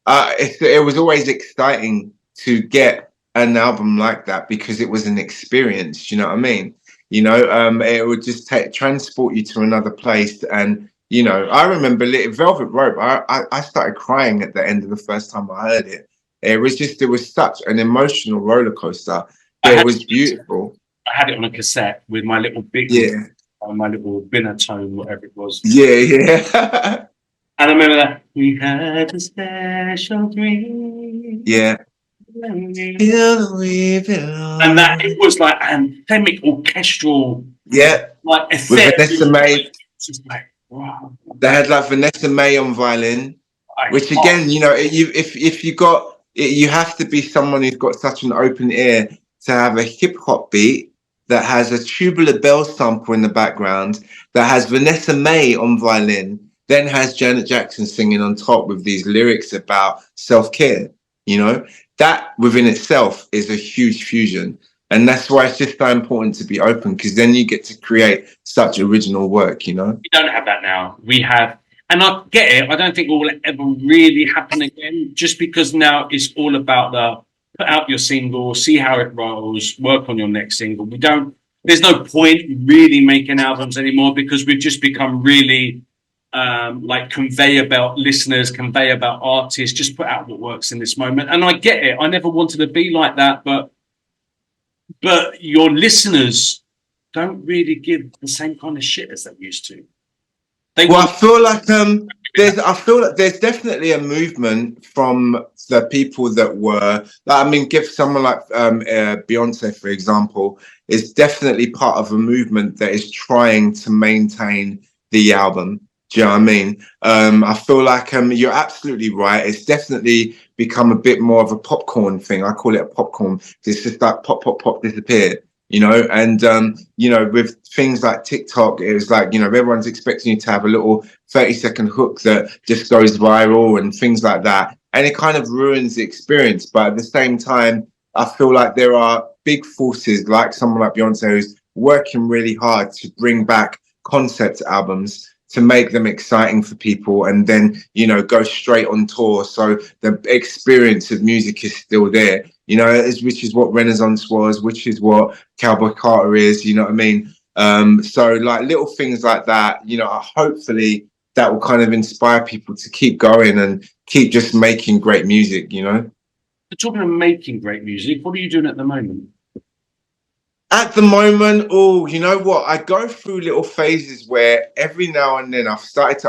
S4: it was always exciting to get an album like that because it was an experience. You know what I mean? You know, it would just transport you to another place. And, you know, I remember Velvet Rope. I started crying at the end of the first time I heard it. It was such an emotional roller coaster. It was beautiful.
S1: I had it on a cassette with my little big, my little Binatone, whatever it was.
S4: Yeah.
S1: And I remember that we had a special dream.
S4: Yeah.
S1: And that it was like anthemic orchestral.
S4: Yeah.
S1: Like
S4: with Vanessa May.
S1: Just like, wow.
S4: They had like Vanessa May on violin, which again, you know, if you got it, you have to be someone who's got such an open ear to have a hip hop beat that has a Tubular Bells sample in the background, that has Vanessa May on violin, then has Janet Jackson singing on top with these lyrics about self-care. You know, that within itself is a huge fusion. And that's why it's just so important to be open, because then you get to create such original work, you know?
S1: We don't have that now. We have, and I get it, I don't think it will ever really happen again, just because now it's all about put out your single, see how it rolls, work on your next single. There's no point really making albums anymore because we've just become really like conveyor belt listeners, conveyor belt artists, just put out what works in this moment. And I get it. I never wanted to be like that, but your listeners don't really give the same kind of shit as they used to. They
S4: Well,
S1: want
S4: I feel like there's definitely a movement from the people that were like, I mean, give someone like Beyonce, for example, is definitely part of a movement that is trying to maintain the album. Do you know what I mean? I feel like you're absolutely right. It's definitely become a bit more of a popcorn thing. I call it a popcorn. It's just like pop, pop, pop, disappeared. You know, and you know, with things like TikTok, it was like, you know, everyone's expecting you to have a little 30-second hook that just goes viral and things like that. And it kind of ruins the experience. But at the same time, I feel like there are big forces like someone like Beyonce who's working really hard to bring back concept albums to make them exciting for people and then, you know, go straight on tour. So the experience of music is still there, you know, which is what Renaissance was, which is what Cowboy Carter is, you know what I mean? So like little things like that, you know, hopefully that will kind of inspire people to keep going and keep just making great music, you know?
S1: talking of making great music. What are you doing at the moment?
S4: At the moment, oh, you know what? I go through little phases where every now and then I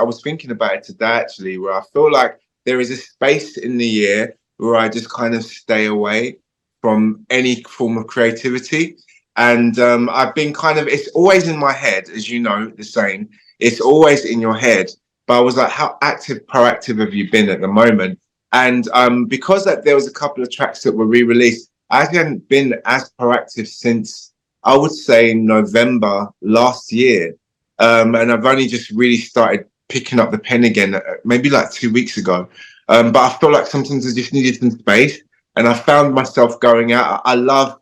S4: was thinking about it today actually, where I feel like there is a space in the year where I just kind of stay away from any form of creativity. And I've been kind of, it's always in my head, as you know, the saying, it's always in your head. But I was like, how proactive have you been at the moment? And because that there was a couple of tracks that were re-released, I haven't been as proactive since I would say November last year. And I've only just really started picking up the pen again, maybe like 2 weeks ago. But I feel like sometimes I just needed some space. And I found myself going out. I love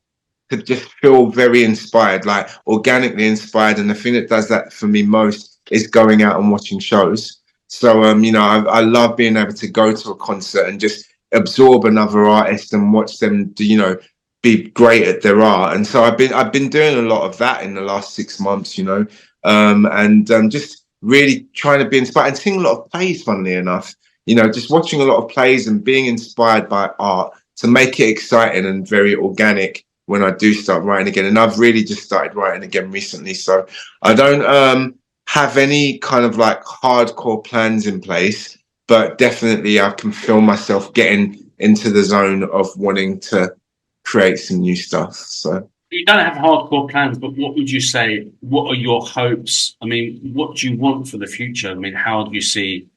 S4: to just feel very inspired, like organically inspired. And the thing that does that for me most is going out and watching shows. So, you know, I love being able to go to a concert and just absorb another artist and watch them, you know, be great at their art. And so I've been doing a lot of that in the last 6 months, you know, and just really trying to be inspired and seeing a lot of plays, funnily enough, you know, just watching a lot of plays and being inspired by art to make it exciting and very organic when I do start writing again. And I've really just started writing again recently. So I don't have any kind of like hardcore plans in place, but definitely I can feel myself getting into the zone of wanting to create some new stuff. So
S1: You don't have hardcore plans, but what would you say? What are your hopes? I mean, what do you want for the future? I mean, how do you see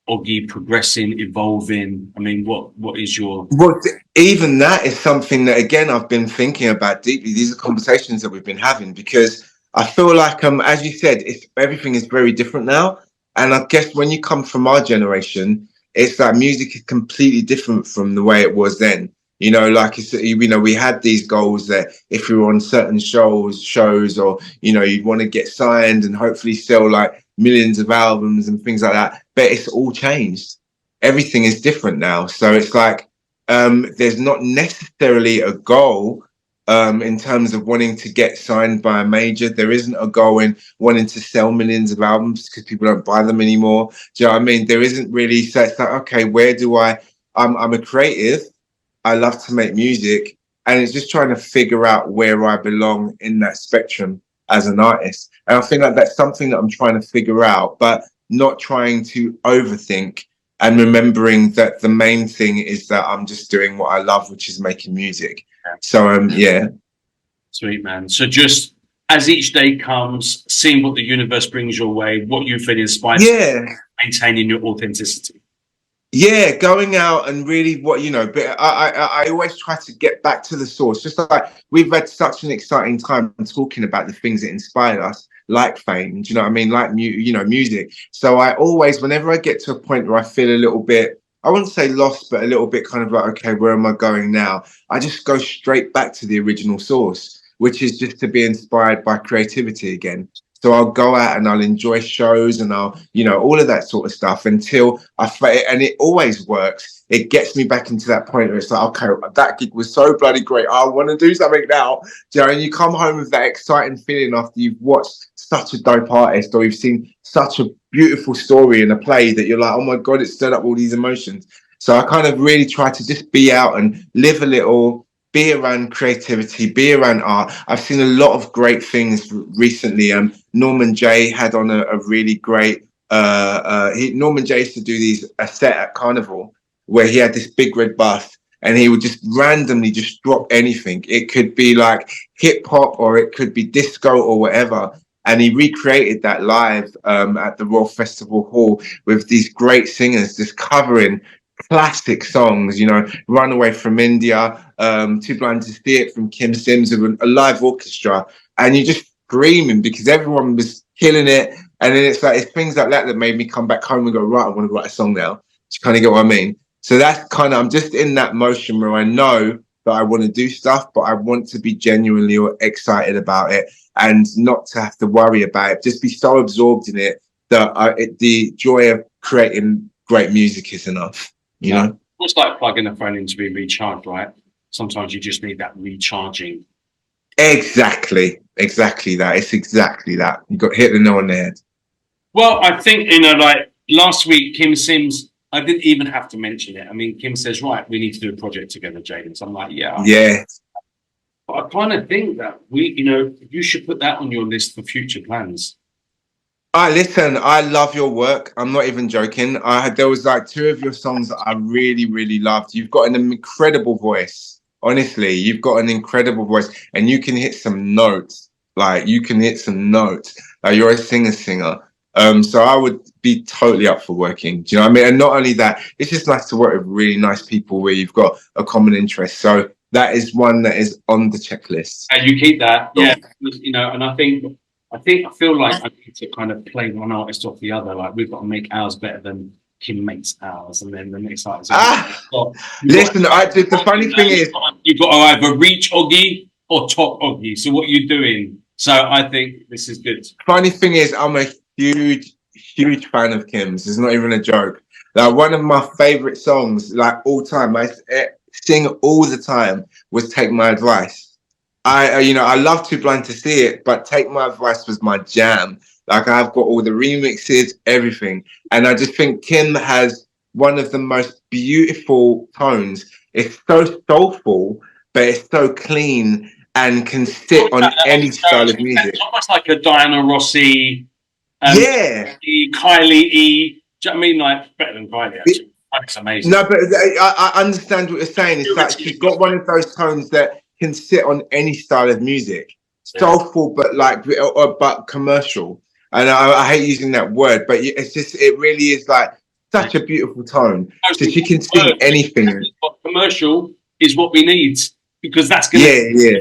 S1: Oggie progressing, evolving? I mean, what is your...
S4: well, even that is something that again I've been thinking about deeply. These are conversations that we've been having because I feel like as you said, everything is very different now. And I guess when you come from our generation, it's like music is completely different from the way it was then. You know, like it's, you know, we had these goals that if you were on certain shows, or you know, you'd want to get signed and hopefully sell like millions of albums and things like that. But it's all changed. Everything is different now. So it's like there's not necessarily a goal in terms of wanting to get signed by a major. There isn't a goal in wanting to sell millions of albums because people don't buy them anymore. Do you know what I mean? There isn't really. So it's like, okay, where do I'm a creative. I love to make music, and it's just trying to figure out where I belong in that spectrum as an artist. And I think like that's something that I'm trying to figure out, but not trying to overthink and remembering that the main thing is that I'm just doing what I love, which is making music. So yeah.
S1: Sweet, man. So just as each day comes, seeing what the universe brings your way, what you feel inspired,
S4: Yeah.
S1: maintaining your authenticity.
S4: Yeah, going out and really what, you know, but I always try to get back to the source. Just like we've had such an exciting time talking about the things that inspired us, like fame, do you know what I mean? Like, you know, music. So I always, whenever I get to a point where I feel a little bit, I wouldn't say lost, but a little bit kind of like, okay, where am I going now? I just go straight back to the original source, which is just to be inspired by creativity again. So I'll go out and I'll enjoy shows and I'll, you know, all of that sort of stuff until and it always works. It gets me back into that point where it's like, okay, that gig was so bloody great. I want to do something now. You know, and you come home with that exciting feeling after you've watched such a dope artist or you've seen such a beautiful story in a play that you're like, oh my God, it stirred up all these emotions. So I kind of really try to just be out and live a little, be around creativity, be around art. I've seen a lot of great things recently. Norman J had on a really great Norman J used to do a set at Carnival where he had this big red bus and he would just randomly just drop anything. It could be like hip hop or it could be disco or whatever. And he recreated that live at the Royal Festival Hall with these great singers just covering classic songs, you know, Runaway from India, Too Blind to See It from Kim Sims, with a live orchestra. And you're just screaming because everyone was killing it. And then it's things like that that made me come back home and go, right, I want to write a song now. Do you kind of get what I mean? So that's kind of, I'm just in that motion where I know that I want to do stuff, but I want to be genuinely excited about it and not to have to worry about it. Just be so absorbed in it that the joy of creating great music is enough, you know?
S1: It's like plugging the phone in to be recharged, right? Sometimes you just need that recharging.
S4: Exactly that. It's exactly that. You got hit the nail on the head.
S1: Well, I think, you know, like last week, Kim Sims, I didn't even have to mention it. I mean, Kim says, right, we need to do a project together, Jaden. So I'm like, yeah. But I kind of think that you should put that on your list for future plans.
S4: Listen, I love your work. I'm not even joking. There was like 2 of your songs that I really, really loved. You've got an incredible voice. Honestly, you've got an incredible voice and you can hit some notes. Like you're a singer. So I would be totally up for working. Do you know what I mean? And not only that, it's just nice to work with really nice people where you've got a common interest. So that is one that is on the checklist.
S1: And you keep that, yeah. You know, and I feel like I need to kind of play one artist off the other. Like we've got to make ours better than Kim makes ours, and then the next artist.
S4: Listen, the funny thing is,
S1: you've got to either reach Oggie or top Oggie. So what are you doing? So I think this is good.
S4: Funny thing is, I'm a huge fan of Kim's. It's not even a joke. Like one of my favorite songs, like all time, I sing all the time, was "Take My Advice." I love Too Blind to See It, but "Take My Advice" was my jam. Like I've got all the remixes, everything, and I just think Kim has one of the most beautiful tones. It's so soulful, but it's so clean and can sit on any style of music.
S1: It's almost like a Diana Rossi.
S4: Yeah,
S1: Kylie E. Do you know what I mean? Like better than Kylie, actually. That's amazing.
S4: No, but I understand what you're saying. It's like she's got one of those tones that can sit on any style of music, soulful, but commercial. And I hate using that word, but it really is like such a beautiful tone. So she can sing anything.
S1: Commercial is what we need because that's gonna.
S4: Yeah.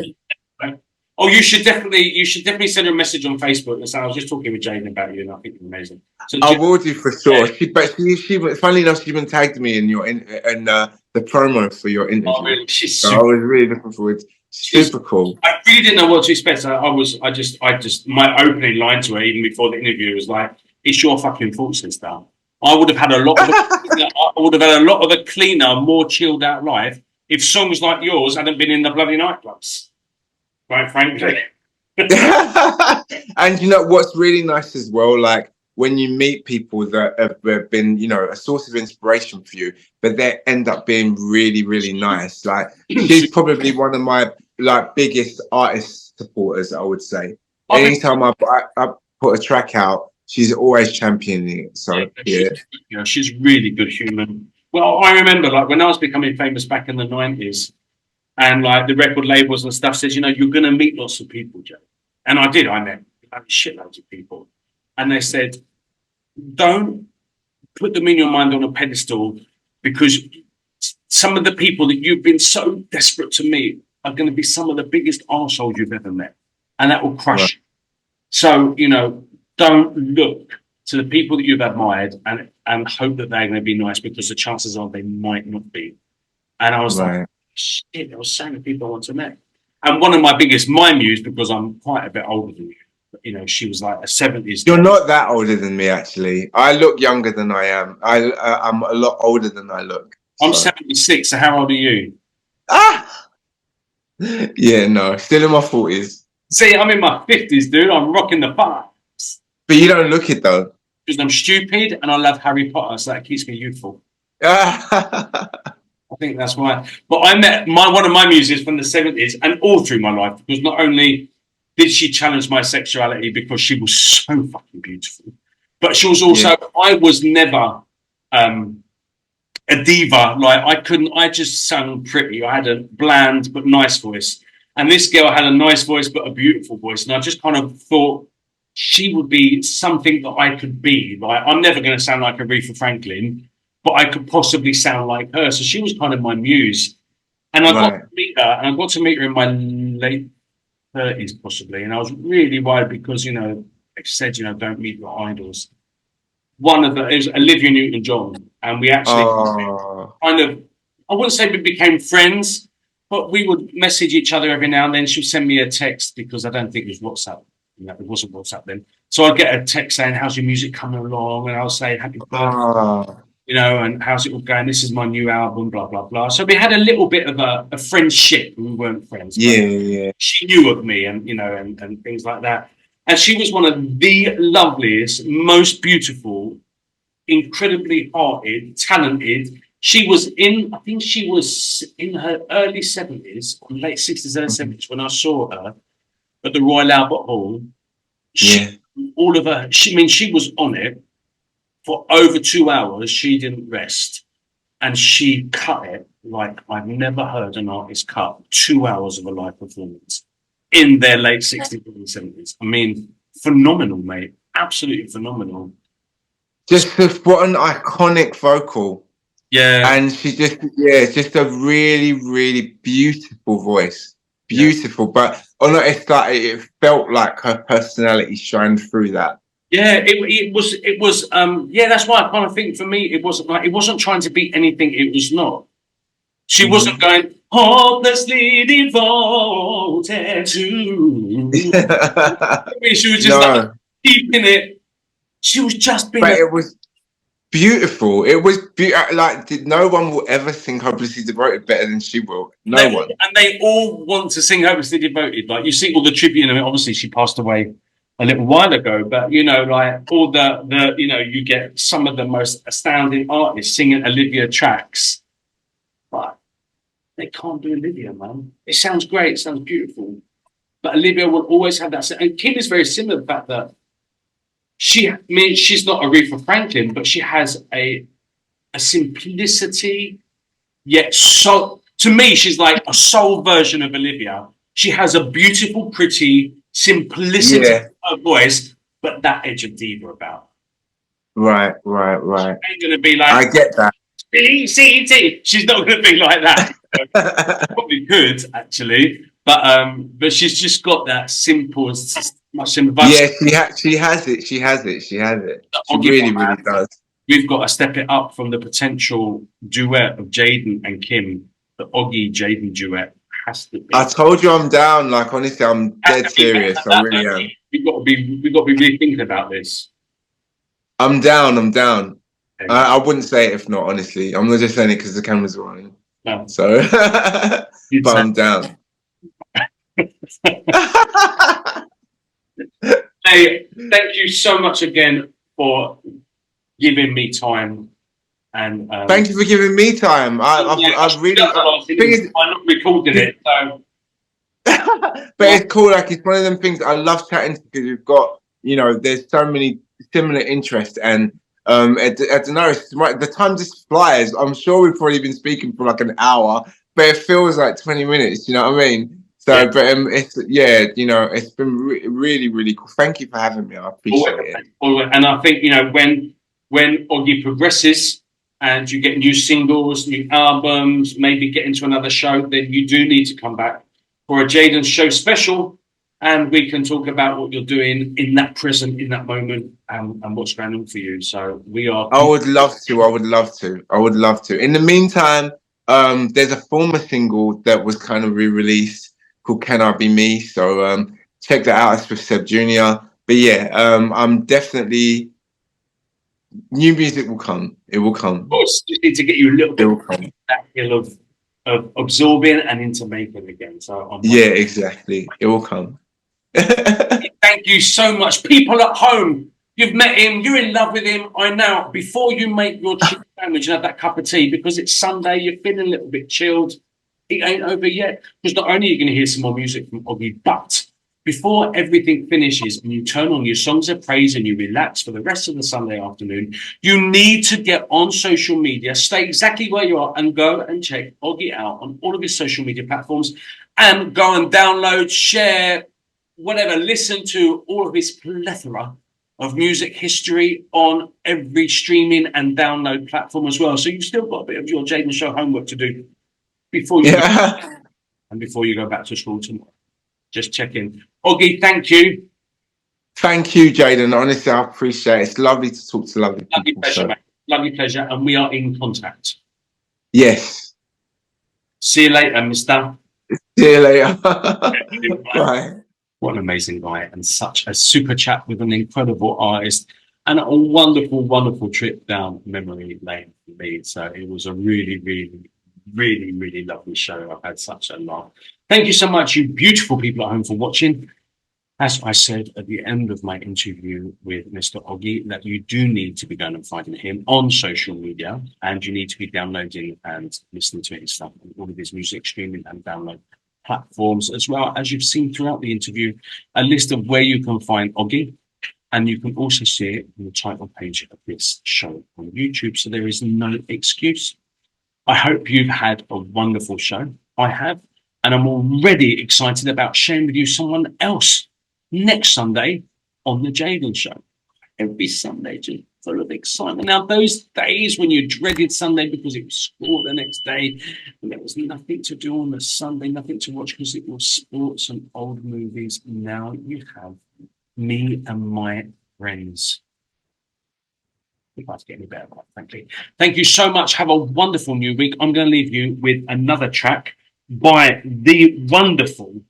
S1: Oh, you should definitely send her a message on Facebook and say I was just talking with Jaden about you, and I think you're amazing. So
S4: I will do for sure. She funnily enough, she even tagged me in the promo for your interview.
S1: Oh, really?
S4: So I was really looking forward. Super cool.
S1: I really didn't know what to expect. So I just my opening line to her even before the interview was like, "It's your fucking fault, sister." I would have had a lot of a cleaner, more chilled out life if songs like yours hadn't been in the bloody nightclubs. Quite frankly.
S4: And you know what's really nice as well, like when you meet people that have been, you know, a source of inspiration for you, but they end up being really, really nice. Like she's probably one of my biggest artist supporters, I would say. Anytime I put a track out, she's always championing it. So yeah,
S1: she's really good human. Well, I remember like when I was becoming famous back in the 90s. And like the record labels and stuff says, you know, you're going to meet lots of people, Joe. And I did. I met shitloads of people. And they said, don't put them in your mind on a pedestal because some of the people that you've been so desperate to meet are going to be some of the biggest arseholes you've ever met. And that will crush you. So, you know, don't look to the people that you've admired and hope that they're going to be nice because the chances are they might not be. And I was like, shit, there were so many people I want to meet. And one of my biggest muse, because I'm quite a bit older than you, you know, she was like a 70s.
S4: You're not that older than me, actually. I look younger than I am. I'm a lot older than I look.
S1: I'm 76, so how old are you?
S4: Yeah, no, still in my 40s.
S1: See, I'm in my 50s, dude. I'm rocking the vibes.
S4: But you don't look it, though.
S1: Because I'm stupid and I love Harry Potter, so that keeps me youthful. I think that's why. But I met one of my muses from the 70s and all through my life, because not only did she challenge my sexuality because she was so fucking beautiful, But she was also, I was never a diva. Like I just sang pretty. I had a bland but nice voice. And this girl had a nice voice but a beautiful voice. And I just kind of thought she would be something that I could be. Like, I'm never going to sound like Aretha Franklin, but I could possibly sound like her. So she was kind of my muse. And I got to meet her, and I got to meet her in my late 30s, possibly. And I was really worried because, you know, they said, you know, don't meet your idols. One of it was Olivia Newton-John, and we actually kind of, I wouldn't say we became friends, but we would message each other every now and then. She would send me a text because I don't think it was WhatsApp. You know, it wasn't WhatsApp then. So I'd get a text saying, how's your music coming along? And I'll say, happy birthday, you know, and how's it all going? This is my new album, blah, blah, blah. So we had a little bit of a friendship. We weren't friends.
S4: Yeah.
S1: She knew of me and, you know, and things like that. And she was one of the loveliest, most beautiful, incredibly hearted, talented. She was I think she was in her early 70s, or late 60s, early 70s, when I saw her at the Royal Albert Hall. All of her, she was on it for over 2 hours. She didn't rest. And she cut it like I've never heard an artist cut 2 hours of a live performance in their late 60s and 70s. I mean, phenomenal, mate. Absolutely phenomenal.
S4: Just what an iconic vocal.
S1: Yeah.
S4: And she just, it's just a really, really beautiful voice. Beautiful. But it's like it felt like her personality shined through that.
S1: Yeah, it was that's why I kind of think for me it wasn't trying to be anything it was not. She wasn't going hopelessly devoted to. I mean, she was just like keeping it. She was just being.
S4: But it was beautiful. It was like no one will ever sing Hopelessly Devoted better than she will. No one.
S1: And they all want to sing Hopelessly Devoted. Like you see all the tribute. I mean, obviously she passed away a little while ago, but you know, like all the you know, you get some of the most astounding artists singing Olivia tracks, but they can't do Olivia, man. It sounds great, it sounds beautiful, but Olivia will always have that. And Kim is very similar. The fact that she's not Aretha Franklin, but she has a simplicity, yet so to me, she's like a soul version of Olivia. She has a beautiful, pretty simplicity of her voice, but that edge of diva about.
S4: Right.
S1: She ain't gonna be like
S4: I get that.
S1: B-C-T. She's not gonna be like that. Probably could actually, but she's just got that simple, much simple.
S4: Yeah, she has it. She really does.
S1: We've got to step it up from the potential duet of Jaden and Kim. The Oggie Jaden duet has to be.
S4: I told you I'm down. Like honestly, I'm dead serious. I really am.
S1: We've got to be really thinking about this.
S4: I'm down.
S1: Okay.
S4: I wouldn't say it if not. Honestly, I'm not just saying it because the cameras are on.
S1: No.
S4: So, but I'm down.
S1: Hey, thank you so much again for giving me time. And
S4: thank you for giving me time. I've really.
S1: I'm not recording it, so.
S4: But it's cool. Like it's one of them things I love chatting to because you've got, you know, there's so many similar interests, and I don't know. The time just flies. I'm sure we've probably been speaking for like an hour, but it feels like 20 minutes. You know what I mean? So, but it's you know, it's been really, really cool. Thank you for having me. I appreciate it.
S1: And I think, you know, when Oggie progresses and you get new singles, new albums, maybe get into another show, then you do need to come back for a Jaden show special, and we can talk about what you're doing in that present, in that moment, and what's going on for you. So we are.
S4: I would love to. In the meantime, there's a former single that was kind of re-released called "Can I Be Me?" So check that out. It's with Seb Jr. But yeah, I'm definitely. New music will come. It will come.
S1: Of course, just need to get you a little bit that hill of absorbing and into making again. So
S4: exactly. It will come.
S1: Thank you so much, people at home. You've met him. You're in love with him. I know. Before you make your chicken sandwich and have that cup of tea, because it's Sunday, you're feeling a little bit chilled. It ain't over yet. Because not only are you going to hear some more music from Oggie, but before everything finishes and you turn on your songs of praise and you relax for the rest of the Sunday afternoon, you need to get on social media, stay exactly where you are, and go and check Oggie out on all of his social media platforms, and go and download, share, whatever, listen to all of his plethora of music history on every streaming and download platform as well. So you've still got a bit of your Jaden Show homework to do before you before you go back to school tomorrow. Just check in. Oggie, thank you.
S4: Thank you, Jaden. Honestly, I appreciate it. It's lovely to talk to lovely people.
S1: Lovely pleasure, mate. Lovely pleasure. And we are in contact.
S4: Yes.
S1: See you later, mister.
S4: See you later. Bye.
S1: What an amazing guy, and such a super chat with an incredible artist, and a wonderful, wonderful trip down memory lane for me. So it was a really, really, really, really lovely show. I've had such a laugh. Thank you so much, you beautiful people at home, for watching. As I said at the end of my interview with Mr. Oggie, that you do need to be going and finding him on social media, and you need to be downloading and listening to his stuff on all of his music streaming and download platforms, as well as you've seen throughout the interview, a list of where you can find Oggie, and you can also see it in the title page of this show on YouTube. So there is no excuse. I hope you've had a wonderful show. I have, and I'm already excited about sharing with you someone else next Sunday on the Jaden Show. Every Sunday, just full of excitement. Now, those days when you dreaded Sunday because it was school the next day and there was nothing to do on the Sunday, nothing to watch because it was sports and old movies. Now you have me and my friends. If I get any better, quite frankly. Thank you so much. Have a wonderful new week. I'm going to leave you with another track by the wonderful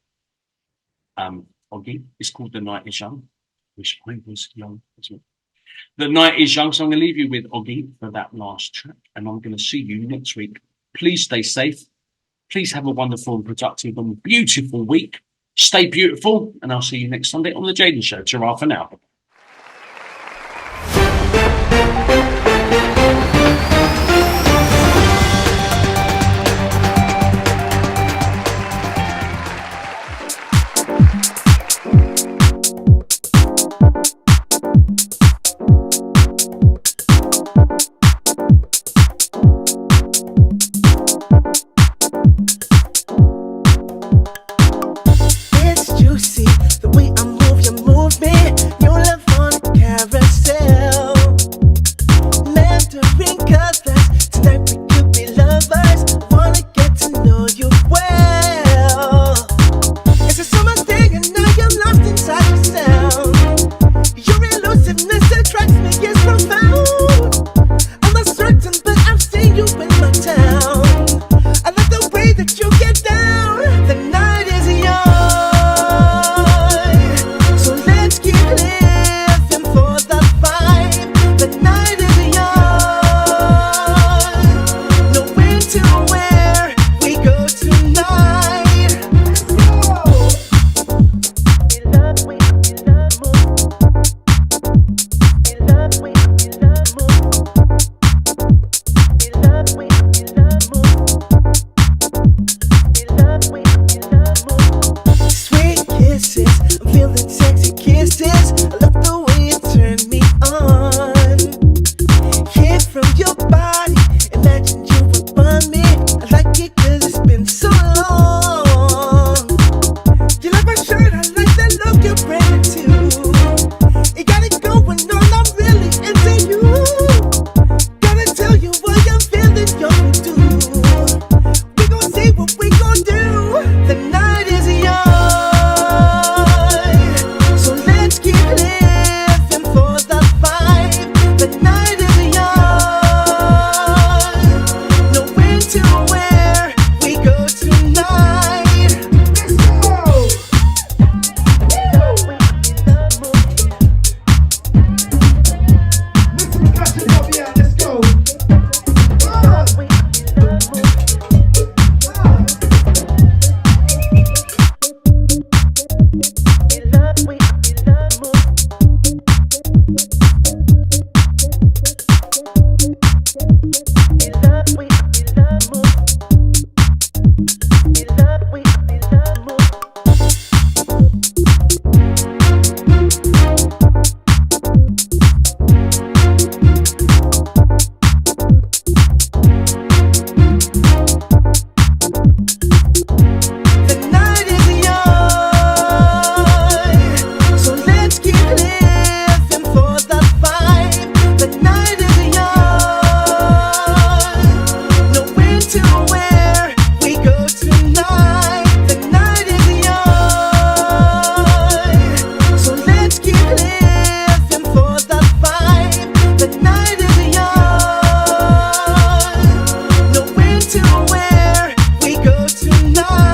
S1: Oggie. It's called The Night Is Young. Wish I was young as well. The Night Is Young. So I'm going to leave you with Oggie for that last track, and I'm going to see you next week. Please stay safe. Please have a wonderful and productive and beautiful week. Stay beautiful, and I'll see you next Sunday on the Jaden Show. Ta-ra for now.
S2: It's juicy, the way I move, you move me. Your love on a carousel. Mandarin colors, tonight we could be lovers. Wanna get to know you well. It's a summer day and now you're lost inside yourself. Your elusiveness attracts me, it's profound. I'm not certain, but I've seen you in my town. I like the way that you get down. The night is young, so let's keep living for the vibe. The night is young, knowing to where we go tonight. We love move. We love move. Sweet kisses, I'm feeling sexy kisses. I love the way you turn me on. Hear from your body, imagine you upon me. I like it 'cause it's been so long. You like my shirt, I like that look you're bringing too. You got it going on, I'm really into you. Gotta tell you what I'm feeling, yo, do. We gon' see what we gon' do. The night is young, so let's keep living for the vibe. The night is young, knowing to where we go tonight. Let's go. Let's go. We love tonight. The night is young, so let's keep living for the vibe. The night is young, knowing to where we go tonight.